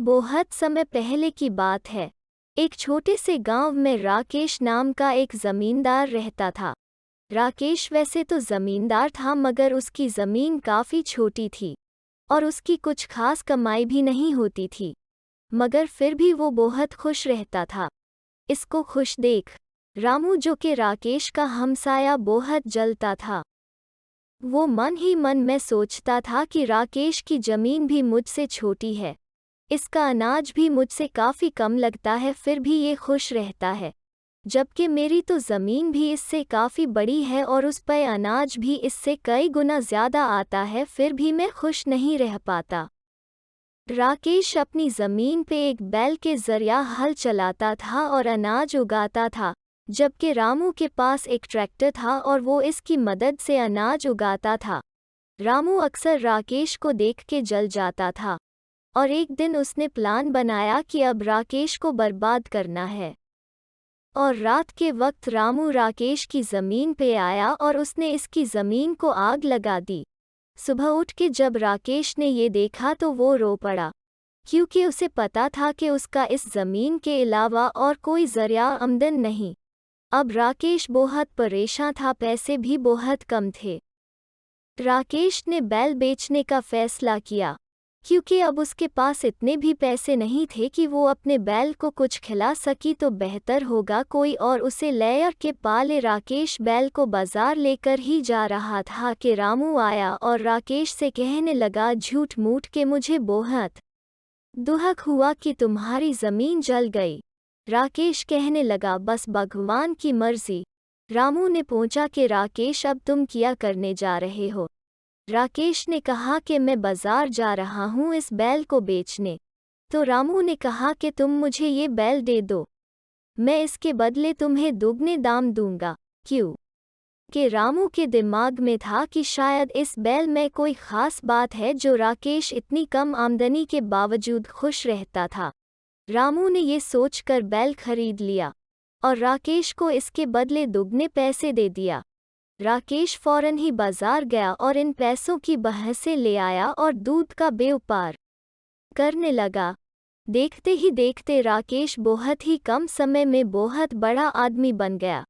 बहुत समय पहले की बात है। एक छोटे से गांव में राकेश नाम का एक जमींदार रहता था। राकेश वैसे तो जमींदार था, मगर उसकी जमीन काफी छोटी थी और उसकी कुछ खास कमाई भी नहीं होती थी, मगर फिर भी वो बहुत खुश रहता था। इसको खुश देख रामू, जो कि राकेश का हमसाया, बहुत जलता था। वो मन ही मन में सोचता था कि राकेश की जमीन भी मुझसे छोटी है, इसका अनाज भी मुझसे काफ़ी कम लगता है, फिर भी ये खुश रहता है, जबकि मेरी तो ज़मीन भी इससे काफ़ी बड़ी है और उस पर अनाज भी इससे कई गुना ज़्यादा आता है, फिर भी मैं खुश नहीं रह पाता। राकेश अपनी ज़मीन पे एक बैल के ज़रिया हल चलाता था और अनाज उगाता था, जबकि रामू के पास एक ट्रैक्टर था और वो इसकी मदद से अनाज उगाता था। रामू अक्सर राकेश को देख के जल जाता था और एक दिन उसने प्लान बनाया कि अब राकेश को बर्बाद करना है। और रात के वक्त रामू राकेश की ज़मीन पे आया और उसने इसकी ज़मीन को आग लगा दी। सुबह उठ के जब राकेश ने ये देखा तो वो रो पड़ा, क्योंकि उसे पता था कि उसका इस ज़मीन के अलावा और कोई ज़रिया आमदन नहीं। अब राकेश बहुत परेशान था, पैसे भी बहुत कम थे। राकेश ने बैल बेचने का फैसला किया, क्योंकि अब उसके पास इतने भी पैसे नहीं थे कि वो अपने बैल को कुछ खिला सकी, तो बेहतर होगा कोई और उसे ले के पाले। राकेश बैल को बाजार लेकर ही जा रहा था कि रामू आया और राकेश से कहने लगा, झूठ मूठ के मुझे बहुत दुख हुआ कि तुम्हारी ज़मीन जल गई। राकेश कहने लगा, बस भगवान की मर्जी। रामू ने पूछा कि राकेश, अब तुम क्या करने जा रहे हो? राकेश ने कहा कि मैं बाजार जा रहा हूँ इस बैल को बेचने। तो रामू ने कहा कि तुम मुझे ये बैल दे दो, मैं इसके बदले तुम्हें दुगने दाम दूंगा। क्यों कि रामू के दिमाग में था कि शायद इस बैल में कोई ख़ास बात है जो राकेश इतनी कम आमदनी के बावजूद खुश रहता था। रामू ने ये सोचकर बैल खरीद लिया और राकेश को इसके बदले दुगने पैसे दे दिया। राकेश फौरन ही बाजार गया और इन पैसों की बहसें ले आया और दूध का व्यापार करने लगा। देखते ही देखते राकेश बहुत ही कम समय में बहुत बड़ा आदमी बन गया।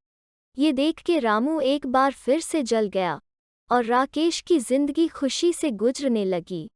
ये देख के रामू एक बार फिर से जल गया और राकेश की जिंदगी खुशी से गुजरने लगी।